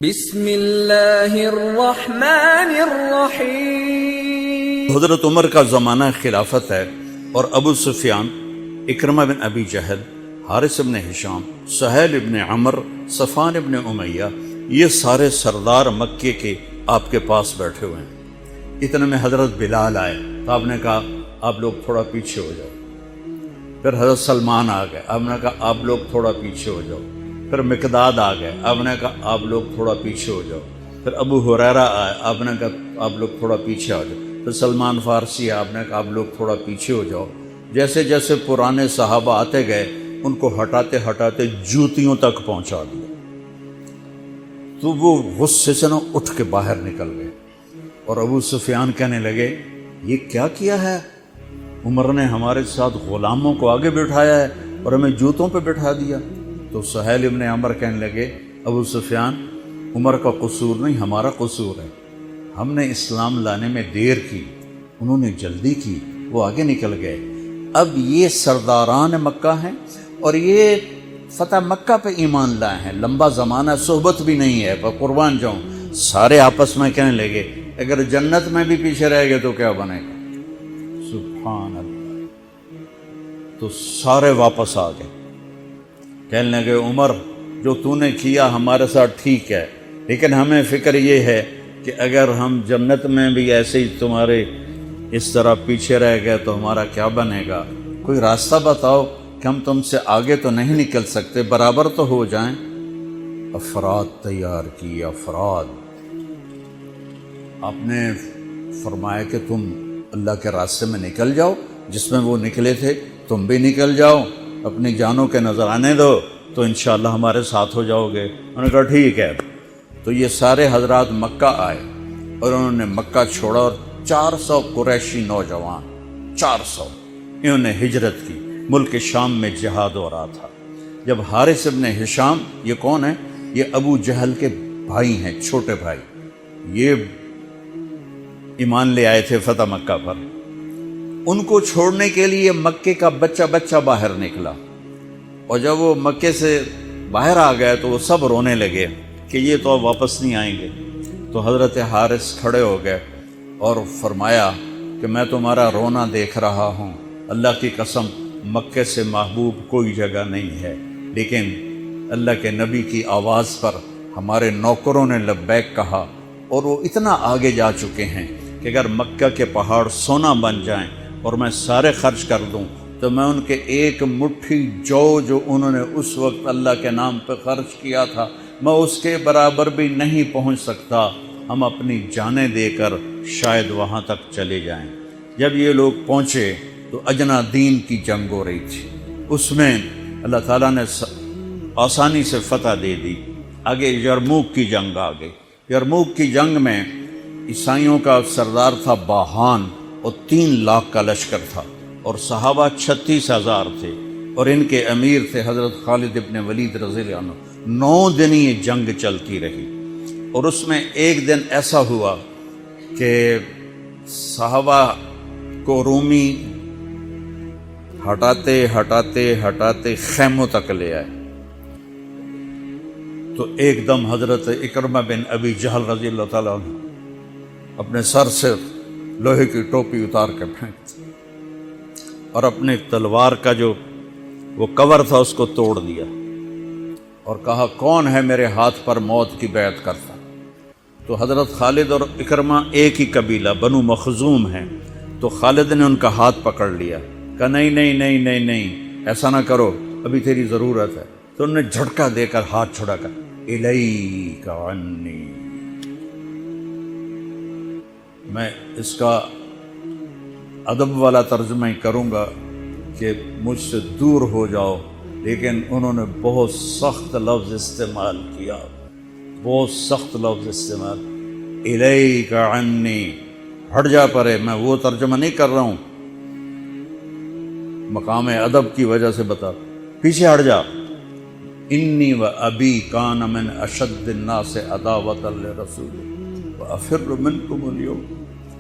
بسم اللہ الرحمن الرحیم۔ حضرت عمر کا زمانہ خلافت ہے اور ابو سفیان، اکرمہ بن ابی جہل، حارث بن ہشام، سہیل بن عمر، صفوان بن امیہ، یہ سارے سردار مکے کے آپ کے پاس بیٹھے ہوئے ہیں۔ اتنے میں حضرت بلال آئے تو آپ نے کہا آپ لوگ تھوڑا پیچھے ہو جاؤ۔ پھر حضرت سلمان آ گئے، آپ نے کہا آپ لوگ تھوڑا پیچھے ہو جاؤ۔ پھر مقداد آ گئے، آپ نے کہا آپ لوگ تھوڑا پیچھے ہو جاؤ۔ پھر ابو ہریرہ آئے، آپ نے کہا آپ لوگ تھوڑا پیچھے آ جاؤ۔ پھر سلمان فارسی آئے، آپ نے کہا آپ لوگ تھوڑا پیچھے ہو جاؤ۔ جیسے جیسے پرانے صحابہ آتے گئے ان کو ہٹاتے ہٹاتے جوتیوں تک پہنچا دیا۔ تو وہ غصے سے نہ اٹھ کے باہر نکل گئے اور ابو سفیان کہنے لگے یہ کیا کیا ہے؟ عمر نے ہمارے ساتھ غلاموں کو آگے بٹھایا ہے اور ہمیں جوتوں پہ بٹھا دیا۔ تو سہیل ابن عمر کہنے لگے ابو سفیان، عمر کا قصور نہیں ہمارا قصور ہے، ہم نے اسلام لانے میں دیر کی، انہوں نے جلدی کی، وہ آگے نکل گئے۔ اب یہ سرداران مکہ ہیں اور یہ فتح مکہ پہ ایمان لائے ہیں، لمبا زمانہ صحبت بھی نہیں ہے، پر قربان جاؤں سارے آپس میں کہنے لگے اگر جنت میں بھی پیچھے رہ گئے تو کیا بنے گا؟ سبحان اللہ۔ تو سارے واپس آ گئے، کہنے لگے عمر جو تو نے کیا ہمارے ساتھ ٹھیک ہے، لیکن ہمیں فکر یہ ہے کہ اگر ہم جنت میں بھی ایسے ہی تمہارے اس طرح پیچھے رہ گئے تو ہمارا کیا بنے گا؟ کوئی راستہ بتاؤ کہ ہم تم سے آگے تو نہیں نکل سکتے، برابر تو ہو جائیں۔ افراد تیار کی، افراد۔ آپ نے فرمایا کہ تم اللہ کے راستے میں نکل جاؤ، جس میں وہ نکلے تھے تم بھی نکل جاؤ، اپنی جانوں کے نذرانے دو تو انشاءاللہ ہمارے ساتھ ہو جاؤ گے۔ انہوں نے کہا ٹھیک ہے۔ تو یہ سارے حضرات مکہ آئے اور انہوں نے مکہ چھوڑا اور 400 قریشی نوجوان، 400 انہوں نے ہجرت کی۔ ملک شام میں جہاد ہو رہا تھا۔ جب حارث ابن ہشام، یہ کون ہے؟ یہ ابو جہل کے بھائی ہیں، چھوٹے بھائی، یہ ایمان لے آئے تھے فتح مکہ پر۔ ان کو چھوڑنے کے لیے مکے کا بچہ بچہ باہر نکلا، اور جب وہ مکے سے باہر آ گئے تو وہ سب رونے لگے کہ یہ تو اب واپس نہیں آئیں گے۔ تو حضرت حارث کھڑے ہو گئے اور فرمایا کہ میں تمہارا رونا دیکھ رہا ہوں، اللہ کی قسم مکے سے محبوب کوئی جگہ نہیں ہے، لیکن اللہ کے نبی کی آواز پر ہمارے نوکروں نے لبیک کہا اور وہ اتنا آگے جا چکے ہیں کہ اگر مکہ کے پہاڑ سونا بن جائیں اور میں سارے خرچ کر دوں تو میں ان کے ایک مٹھی جو انہوں نے اس وقت اللہ کے نام پہ خرچ کیا تھا میں اس کے برابر بھی نہیں پہنچ سکتا، ہم اپنی جانیں دے کر شاید وہاں تک چلے جائیں۔ جب یہ لوگ پہنچے تو اجنا دین کی جنگ ہو رہی تھی، اس میں اللہ تعالیٰ نے آسانی سے فتح دے دی۔ آگے یرموک کی جنگ آ گئی۔ یرموک کی جنگ میں عیسائیوں کا سردار تھا باہان اور 3 لاکھ کا لشکر تھا، اور صحابہ 36,000 تھے، اور ان کے امیر تھے حضرت خالد ابن ولید رضی اللہ عنہ۔ 9 دن یہ جنگ چلتی رہی، اور اس میں ایک دن ایسا ہوا کہ صحابہ کو رومی ہٹاتے ہٹاتے ہٹاتے خیموں تک لے آئے۔ تو ایک دم حضرت اکرمہ بن ابی جہل رضی اللہ تعالیٰ عنہ اپنے سر سے لوہے کی ٹوپی اتار کے پھینک اور اپنے تلوار کا جو وہ کور تھا اس کو توڑ دیا اور کہا کون ہے میرے ہاتھ پر موت کی بیعت کرتا؟ تو حضرت خالد اور اکرمہ ایک ہی قبیلہ بنو مخزوم ہیں، تو خالد نے ان کا ہاتھ پکڑ لیا، کہا نہیں نہیں نہیں نہیں نہیں ایسا نہ کرو، ابھی تیری ضرورت ہے۔ تو انہوں نے جھٹکا دے کر ہاتھ چھڑا کر الیک عنی، میں اس کا ادب والا ترجمہ ہی کروں گا کہ مجھ سے دور ہو جاؤ، لیکن انہوں نے بہت سخت لفظ استعمال کیا، بہت سخت لفظ استعمال، الیک عنی، ہٹ جا پرے۔ میں وہ ترجمہ نہیں کر رہا ہوں، مقام ادب کی وجہ سے بتا، پیچھے ہٹ جا۔ انی و ابی کان من اشد الناس عداوۃ لرسول وافر منکم اليوم،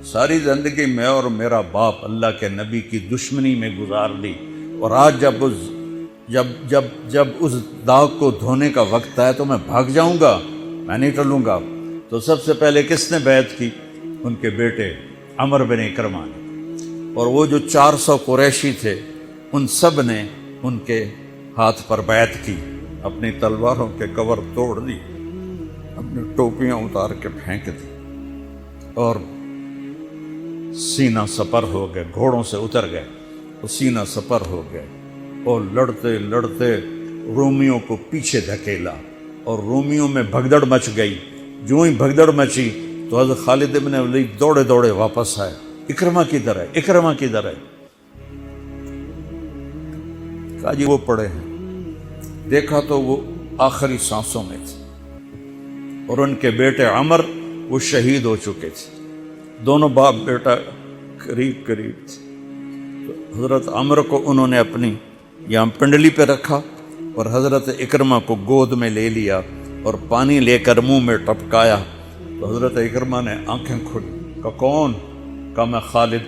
ساری زندگی میں اور میرا باپ اللہ کے نبی کی دشمنی میں گزار دی، اور آج جب اس داغ کو دھونے کا وقت آئے تو میں بھاگ جاؤں گا۔ میں نہیں ٹلوں گا۔ تو سب سے پہلے کس نے بیعت کی؟ ان کے بیٹے عمر بن اکرمہ نے، اور وہ جو 400 قریشی تھے ان سب نے ان کے ہاتھ پر بیعت کی، اپنی تلواروں کے کور توڑ دی، اپنی ٹوپیاں اتار کے پھینک دی، اور سینہ سپر ہو گئے، گھوڑوں سے اتر گئے اور سینہ سپر ہو گئے، اور لڑتے لڑتے رومیوں کو پیچھے دھکیلا، اور رومیوں میں بھگدڑ مچ گئی۔ جو ہی بھگدڑ مچی تو حضرت خالد بن ولید دوڑے دوڑے واپس آئے، اکرمہ کدھر ہے، اکرمہ کدھر ہے؟ کہا جی وہ پڑے ہیں۔ دیکھا تو وہ آخری سانسوں میں تھے، اور ان کے بیٹے عمر وہ شہید ہو چکے تھے، دونوں باپ بیٹا قریب قریب تھے۔ تو حضرت عمر کو انہوں نے اپنی یہاں پنڈلی پہ رکھا، اور حضرت اکرمہ کو گود میں لے لیا اور پانی لے کر منہ میں ٹپکایا۔ تو حضرت اکرمہ نے آنکھیں کھولی، کہا کون؟ کہا میں خالد۔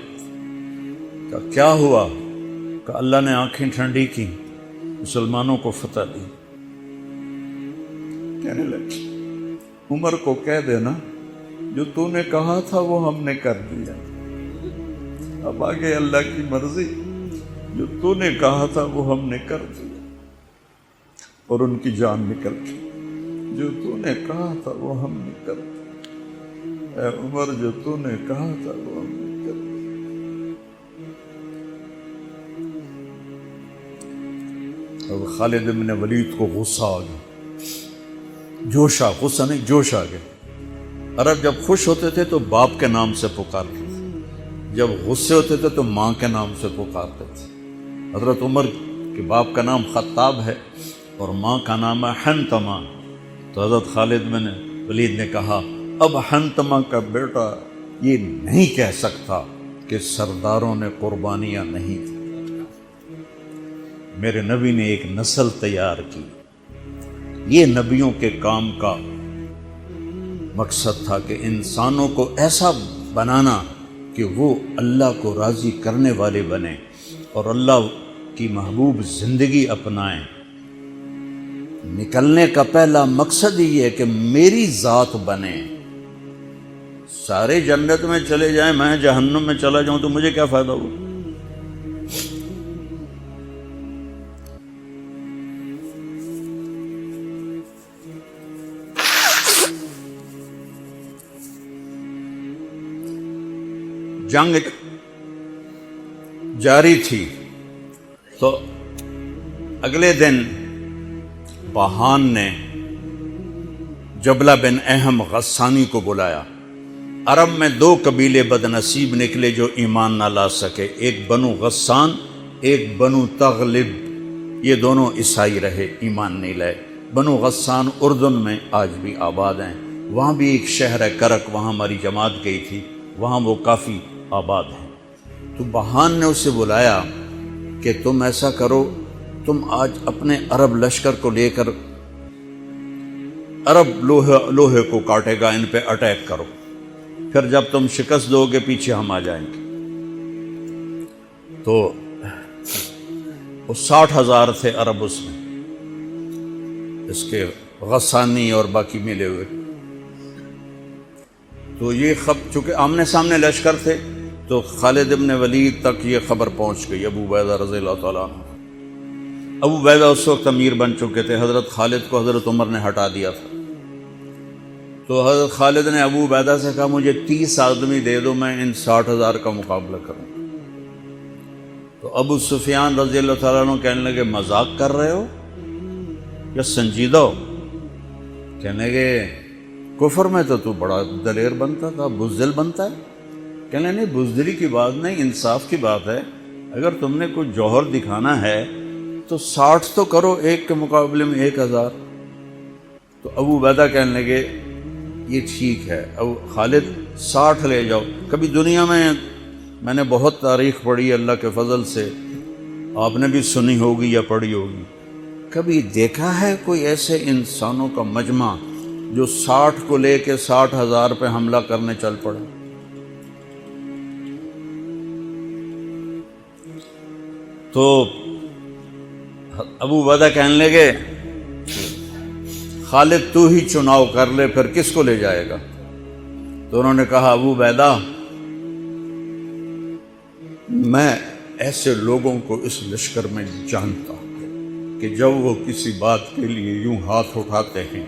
کہا کیا ہوا؟ کہا اللہ نے آنکھیں ٹھنڈی کی، مسلمانوں کو فتح دی۔ کہنے لگے عمر کو کہہ دینا جو تو نے کہا تھا وہ ہم نے کر دیا، اب آگے اللہ کی مرضی، جو تو نے کہا تھا وہ ہم نے کر دیا۔ اور ان کی جان نکل گئی، جو تو نے کہا تھا وہ ہم نے کر دیا، اے عمر جو تو نے کہا تھا وہ ہم نے کر دیا۔ اب خالد بن ولید کو غصہ آ گیا، جوش آ، غصہ نہیں جوش آ گیا۔ عرب جب خوش ہوتے تھے تو باپ کے نام سے پکارتے تھے، جب غصے ہوتے تھے تو ماں کے نام سے پکارتے تھے۔ حضرت عمر کے باپ کا نام خطاب ہے اور ماں کا نام ہے حنتمہ۔ تو حضرت خالد بن ولید نے کہا اب حنتمہ کا بیٹا یہ نہیں کہہ سکتا کہ سرداروں نے قربانیاں نہیں دی۔ میرے نبی نے ایک نسل تیار کی، یہ نبیوں کے کام کا مقصد تھا کہ انسانوں کو ایسا بنانا کہ وہ اللہ کو راضی کرنے والے بنیں اور اللہ کی محبوب زندگی اپنائیں۔ نکلنے کا پہلا مقصد ہی ہے کہ میری ذات بنے۔ سارے جنت میں چلے جائیں، میں جہنم میں چلا جاؤں تو مجھے کیا فائدہ ہو؟ جنگ جاری تھی تو اگلے دن بہان نے جبلہ بن اہم غسانی کو بلایا۔ عرب میں 2 قبیلے بد نصیب نکلے جو ایمان نہ لا سکے، ایک بنو غسان، ایک بنو تغلب۔ یہ دونوں عیسائی رہے، ایمان نہیں لائے۔ بنو غسان اردن میں آج بھی آباد ہیں، وہاں بھی ایک شہر ہے کرک، وہاں ہماری جماعت گئی تھی، وہاں وہ کافی آباد ہیں۔ تو بہان نے اسے بلایا کہ تم ایسا کرو، تم آج اپنے عرب لشکر کو لے کر عرب لوہے کو کاٹے گا، ان پہ اٹیک کرو، پھر جب تم شکست دو گے پیچھے ہم آ جائیں گے۔ تو وہ 60,000 تھے عرب اس میں، اس کے غسانی اور باقی ملے ہوئے۔ تو یہ چونکہ آمنے سامنے لشکر تھے تو خالد بن ولید تک یہ خبر پہنچ گئی، ابو عبیدہ رضی اللہ تعالیٰ عنہ۔ ابو عبیدہ اس وقت امیر بن چکے تھے، حضرت خالد کو حضرت عمر نے ہٹا دیا تھا۔ تو حضرت خالد نے ابو عبیدہ سے کہا مجھے 30 آدمی دے دو، میں ان 60,000 کا مقابلہ کروں۔ تو ابو سفیان رضی اللہ تعالیٰ عنہ کہنے لگے مذاق کر رہے ہو یا سنجیدہ ہو؟ کہنے لگے کفر میں تو بڑا دلیر بنتا تھا، بزدل بنتا ہے۔ کہنے نہیں، بزدلی کی بات نہیں، انصاف کی بات ہے۔ اگر تم نے کوئی جوہر دکھانا ہے تو 60 تو کرو، ایک کے مقابلے میں 1000۔ تو ابو عبیدہ کہنے لگے یہ ٹھیک ہے، اب خالد 60 لے جاؤ۔ کبھی دنیا میں نے بہت تاریخ پڑھی اللہ کے فضل سے، آپ نے بھی سنی ہوگی یا پڑھی ہوگی، کبھی دیکھا ہے کوئی ایسے انسانوں کا مجمع جو 60 کو لے کے 60,000 پہ حملہ کرنے چل پڑے؟ تو ابو عبیدہ کہنے لگے خالد تو ہی چناؤ کر لے، پھر کس کو لے جائے گا؟ تو انہوں نے کہا ابو عبیدہ میں ایسے لوگوں کو اس لشکر میں جانتا ہوں کہ جب وہ کسی بات کے لیے یوں ہاتھ اٹھاتے ہیں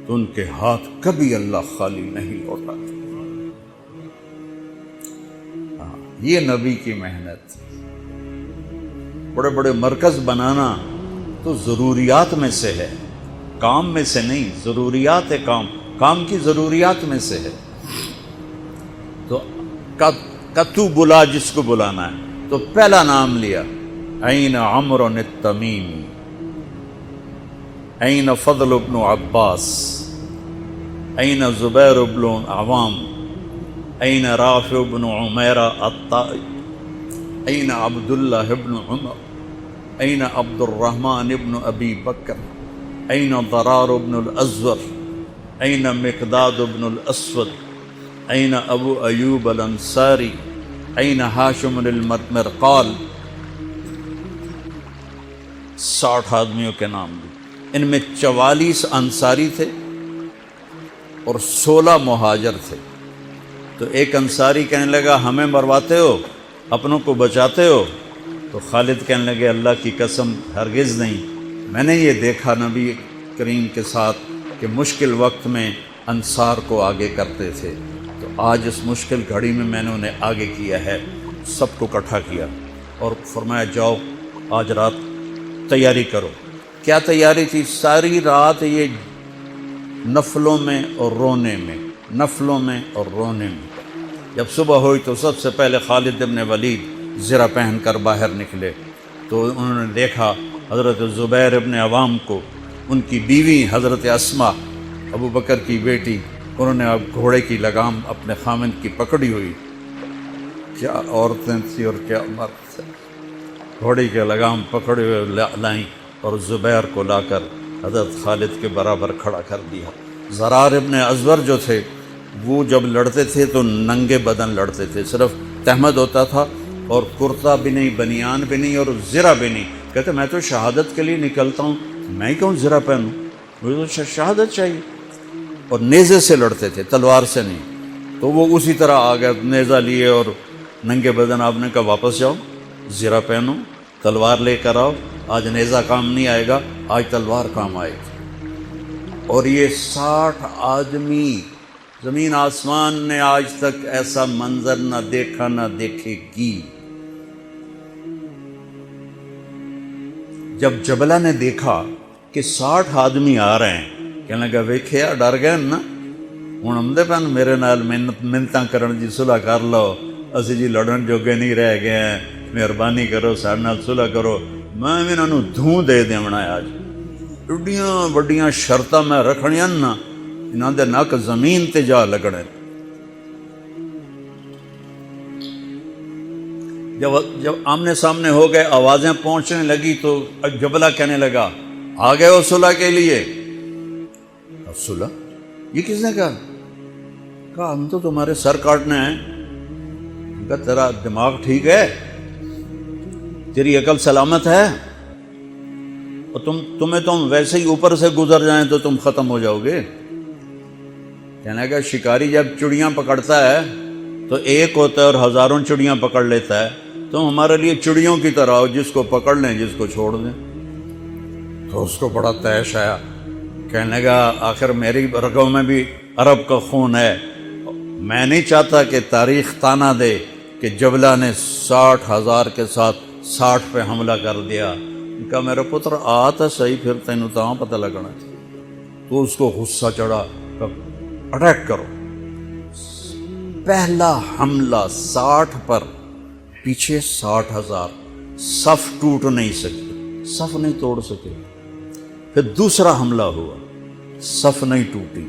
تو ان کے ہاتھ کبھی اللہ خالی نہیں لوٹاتے۔ یہ نبی کی محنت۔ بڑے بڑے مرکز بنانا تو ضروریات میں سے ہے، کام میں سے نہیں، ضروریات ہے، کام کی ضروریات میں سے ہے۔ تو تو بلا جس کو بلانا ہے، تو پہلا نام لیا، این عمرو التمیمی، این فضل بن عباس، این زبیر بن عوام، این رافع بن عمیرہ الطائی، این عبداللہ بن عمر، این عبد الرحمن بن ابی بکر، این ضرار بن الازور، این مقداد بن الاسود، این ابو ایوب الانصاری، این ہاشم المرقال۔ 60 آدمیوں کے نام بھی، ان میں 44 انصاری تھے اور 16 مہاجر تھے۔ تو ایک انصاری کہنے لگا ہمیں مرواتے ہو، اپنوں کو بچاتے ہو؟ تو خالد کہنے لگے اللہ کی قسم ہرگز نہیں، میں نے یہ دیکھا نبی کریم کے ساتھ کہ مشکل وقت میں انصار کو آگے کرتے تھے، تو آج اس مشکل گھڑی میں نے انہیں آگے کیا ہے، سب کو اکٹھا کیا اور فرمایا جاؤ آج رات تیاری کرو۔ کیا تیاری تھی؟ ساری رات یہ نفلوں میں اور رونے میں، نفلوں میں اور رونے میں۔ جب صبح ہوئی تو سب سے پہلے خالد ابن ولید زرہ پہن کر باہر نکلے، تو انہوں نے دیکھا حضرت زبیر ابن عوام کو، ان کی بیوی حضرت اسما ابو بکر کی بیٹی، انہوں نے اب گھوڑے کی لگام اپنے خامند کی پکڑی ہوئی۔ کیا عورتیں تھیں اور کیا مرد تھے، گھوڑے کی لگام پکڑے ہوئے لائیں اور زبیر کو لا کر حضرت خالد کے برابر کھڑا کر دیا۔ ضرار ابن ازور جو تھے وہ جب لڑتے تھے تو ننگے بدن لڑتے تھے، صرف تہمد ہوتا تھا اور کرتا بھی نہیں، بنیان بھی نہیں اور زرہ بھی نہیں۔ کہتے میں تو شہادت کے لیے نکلتا ہوں، میں کیوں زرہ پہنوں، مجھے تو شہادت چاہیے۔ اور نیزے سے لڑتے تھے، تلوار سے نہیں۔ تو وہ اسی طرح آ گئے، نیزہ لیے اور ننگے بدن۔ آپ نے کہا واپس جاؤ، زرہ پہنو، تلوار لے کر آؤ، آج نیزہ کام نہیں آئے گا، آج تلوار کام آئے گی۔ اور یہ 60 آدمی، زمین آسمان نے آج تک ایسا منظر نہ دیکھا نہ دیکھے گی۔ جب جبلہ نے دیکھا کہ 60 آدمی آ رہے ہیں، کہنے لگا ویکھیا ڈر گئے نا، ہن آمدے پن میرے نال منتاں کرن جی صلح کر لو، اسی جی لڑن جوگے نہیں رہ گئے ہیں، مہربانی کرو ساڈے نال صلح کرو، میں انہاں نوں دھوں دے دیونا ہے۔ آج ایڈیاں وڈیاں شرطاں میں رکھنیاں نا، انہاں دے نک زمین تے جا لگنے۔ جب آمنے سامنے ہو گئے، آوازیں پہنچنے لگی تو جبلہ کہنے لگا آ گئے ہو صلح کے لیے؟ صلح؟ یہ کس نے کہا ہم تو تمہارے سر کاٹنے ہیں۔ کہا تیرا دماغ ٹھیک ہے، تیری عقل سلامت ہے، اور تم ویسے ہی اوپر سے گزر جائیں تو تم ختم ہو جاؤ گے۔ کہنے لگا شکاری جب چڑیاں پکڑتا ہے تو ایک ہوتا ہے اور ہزاروں چڑیاں پکڑ لیتا ہے، تم ہمارے لیے چڑیوں کی طرح ہو، جس کو پکڑ لیں جس کو چھوڑ دیں۔ تو اس کو بڑا طیش آیا، کہنے لگا آخر میری رگوں میں بھی عرب کا خون ہے، میں نہیں چاہتا کہ تاریخ تانا دے کہ جبلہ نے 60,000 کے ساتھ 60 پہ حملہ کر دیا۔ کہا میرا پتر آ تو صحیح، پھر تینوں تو پتہ لگنا۔ تو اس کو غصہ چڑھا، اٹیک کرو۔ پہلا حملہ 60 پر، پیچھے 60,000، صف ٹوٹ نہیں سکے، صف نہیں توڑ سکے۔ پھر دوسرا حملہ ہوا، صف نہیں ٹوٹی۔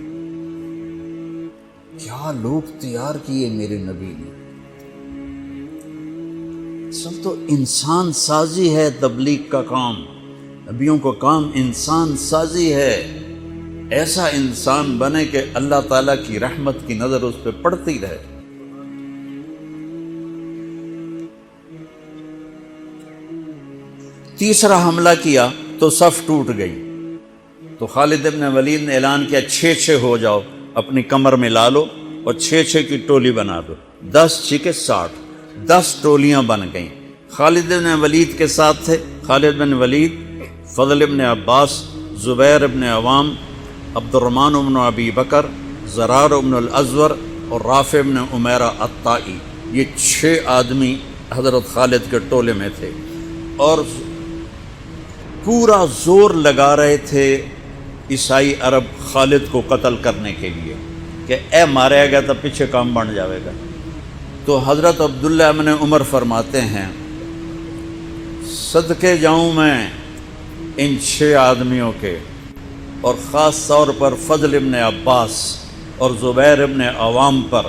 کیا لوگ تیار کیے میرے نبی نے۔ سب تو انسان سازی ہے تبلیغ کا کام، نبیوں کا کام انسان سازی ہے۔ ایسا انسان بنے کہ اللہ تعالیٰ کی رحمت کی نظر اس پہ پڑتی رہے۔ تیسرا حملہ کیا تو صف ٹوٹ گئی، تو خالد ابن ولید نے اعلان کیا 6 ہو جاؤ، اپنی کمر میں لا لو اور 6 کی ٹولی بنا دو، 10 6 60، 10 ٹولیاں بن گئیں۔ خالد بن ولید کے ساتھ تھے خالد بن ولید، فضل ابن عباس، زبیر ابن عوام، عبد الرحمن ابن ابی بکر، زرار ابن الازور اور رافع ابن عمیرہ الطائی، یہ 6 آدمی حضرت خالد کے ٹولے میں تھے، اور پورا زور لگا رہے تھے عیسائی عرب خالد کو قتل کرنے کے لیے کہ اے ماریا گیا تو پیچھے کام بن جاوے گا۔ تو حضرت عبداللہ ابن عمر فرماتے ہیں صدقے جاؤں میں ان 6 آدمیوں کے، اور خاص طور پر فضل ابن عباس اور زبیر ابن عوام پر،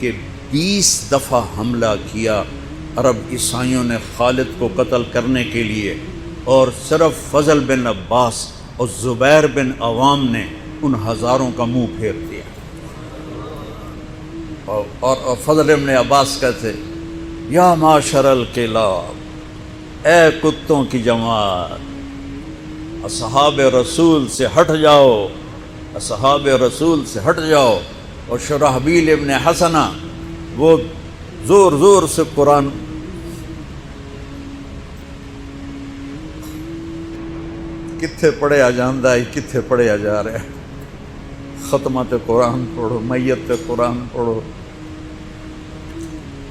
کہ 20 دفعہ حملہ کیا عرب عیسائیوں نے خالد کو قتل کرنے کے لیے، اور صرف فضل بن عباس اور زبیر بن عوام نے ان ہزاروں کا منہ پھیر دیا۔ اور فضل ابن عباس کہتے یا معاشر الکلاب، اے کتوں کی جماعت، اصحاب رسول سے ہٹ جاؤ، اصحاب رسول سے ہٹ جاؤ۔ اور شرحبیل ابن حسنہ وہ زور زور سے قرآن کتھے پڑھیا جاندہ ہے، کتھے پڑھیا جا رہا ہے، ختمات قرآن پڑھو، میت قرآن پڑھو،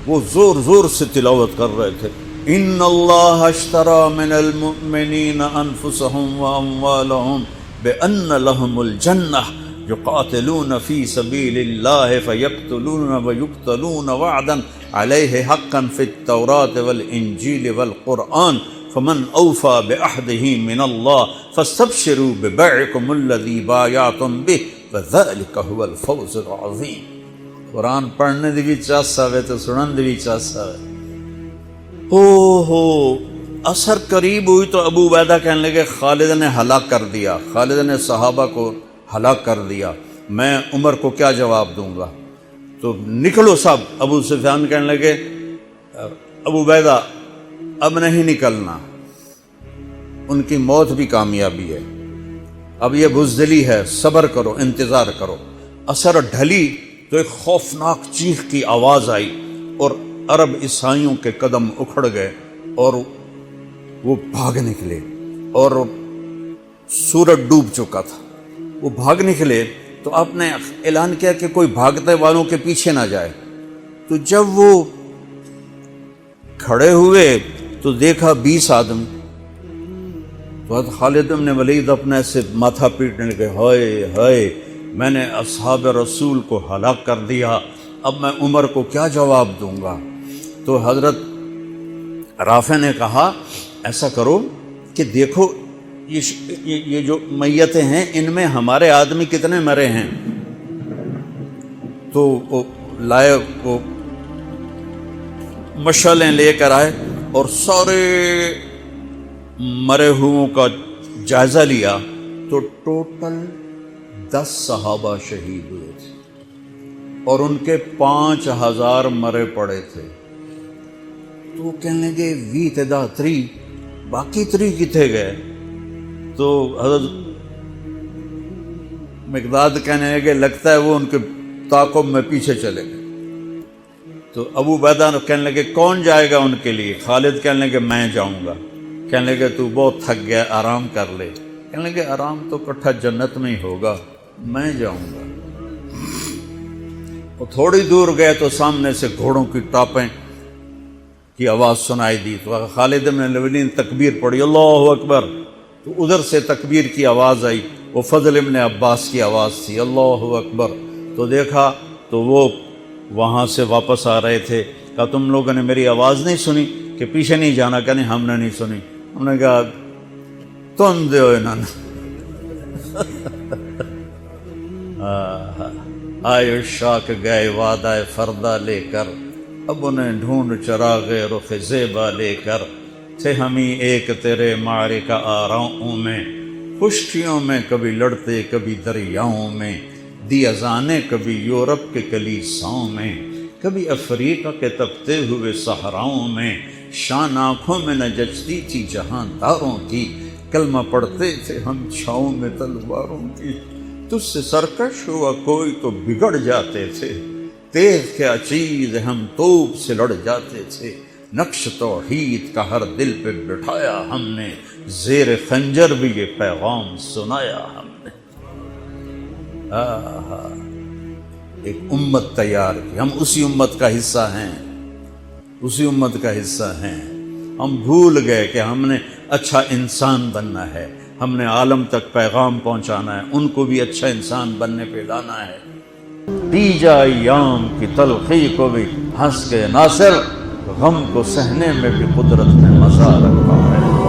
وہ زور زور سے تلاوت کر رہے تھے۔ ان اللہ اشترى من المؤمنین انفسهم واموالهم بان لهم الجنہ یقاتلون فی سبیل اللہ فیقتلون ویقتلون وعدا علیہ حقا فی التوراة والانجیل والقرآن فمن اوفى بعہدہ من اللہ فاستبشروا ببیعکم الذی بایعتم بہ وذلک هو الفوز العظیم۔ قرآن پڑھنے دی بھی چاسا وے تو سنن دی بھی چاسا وے۔ ہو اثر قریب ہوئی تو ابو عبیدہ کہنے لگے خالد نے ہلاک کر دیا، خالد نے صحابہ کو ہلاک کر دیا، میں عمر کو کیا جواب دوں گا؟ تو نکلو سب۔ ابو سفیان کہنے لگے ابو عبیدہ اب نہیں نکلنا، ان کی موت بھی کامیابی ہے، اب یہ بزدلی ہے، صبر کرو، انتظار کرو۔ اثر ڈھلی تو ایک خوفناک چیخ کی آواز آئی اور عرب عیسائیوں کے قدم اکھڑ گئے اور وہ بھاگ نکلے، اور سورج ڈوب چکا تھا، وہ بھاگ نکلے تو آپ نے اعلان کیا کہ کوئی بھاگتے والوں کے پیچھے نہ جائے۔ تو جب وہ کھڑے ہوئے تو دیکھا 20 آدمی، تو حضرت خالد بن ولید اپنے سے ماتھا پیٹنے لگے، ہائے ہائے میں نے اصحاب رسول کو ہلاک کر دیا، اب میں عمر کو کیا جواب دوں گا؟ تو حضرت رافع نے کہا ایسا کرو کہ دیکھو یہ جو میتیں ہیں ان میں ہمارے آدمی کتنے مرے ہیں؟ تو وہ لائے، وہ مشعلیں لے کر آئے اور سارے مرے ہوئوں کا جائزہ لیا، تو ٹوٹل 10 صحابہ شہید ہوئے تھے اور ان کے 5000 مرے پڑے تھے۔ تو وہ کہنے لگے وی تدا 3 باقی 3 کتنے گئے؟ تو حضرت مقداد کہنے لگے لگتا ہے وہ ان کے تعاقب میں پیچھے چلے گئے۔ تو ابو عبیدہ کہنے لگے کون جائے گا ان کے لیے؟ خالد کہنے لگے میں جاؤں گا۔ کہنے لگے تو بہت تھک گیا، آرام کر لے۔ کہنے لگے آرام تو کٹھا جنت میں ہی ہوگا، میں جاؤں گا۔ وہ تھوڑی دور گئے تو سامنے سے گھوڑوں کی ٹاپیں کی آواز سنائی دی، تو خالد بن ولید نے تکبیر پڑھی، اللہ اکبر۔ تو ادھر سے تکبیر کی آواز آئی، وہ فضل ابن عباس کی آواز تھی، اللہ اکبر۔ تو دیکھا تو وہ وہاں سے واپس آ رہے تھے، کہا تم لوگوں نے میری آواز نہیں سنی کہ پیچھے نہیں جانا؟ کہ نہیں ہم نے نہیں سنی۔ ہم نے کہا تم دے آئے شاک گئے وعدہ فردہ لے کر، اب انہیں ڈھونڈ چراغ رخ زیبا لے کر، تھے ہمیں ایک تیرے معرکہ آراؤں میں، خشکیوں میں کبھی لڑتے کبھی دریاؤں میں، دی اذانیں کبھی یورپ کے کلیساؤں میں، کبھی افریقہ کے تپتے ہوئے صحراؤں میں، شان آنکھوں میں نہ جچتی تھی جہاں داروں کی، کلمہ پڑھتے تھے ہم چھاؤں میں تلواروں کی، تجھ سے سرکش ہوا کوئی تو بگڑ جاتے تھے، تیغ کیا چیز ہم توپ سے لڑ جاتے تھے، نقش توحید کا ہر دل پہ بٹھایا ہم نے، زیر خنجر بھی یہ پیغام سنایا ہم نے۔ ایک امت تیار کی، ہم اسی امت کا حصہ ہیں، اسی امت کا حصہ ہیں۔ ہم بھول گئے کہ ہم نے اچھا انسان بننا ہے، ہم نے عالم تک پیغام پہنچانا ہے، ان کو بھی اچھا انسان بننے پہ لانا ہے۔ پی جا ایام کی تلخی کو بھی ہنس کے ناصر، غم کو سہنے میں بھی قدرت نے مزہ رکھا ہے۔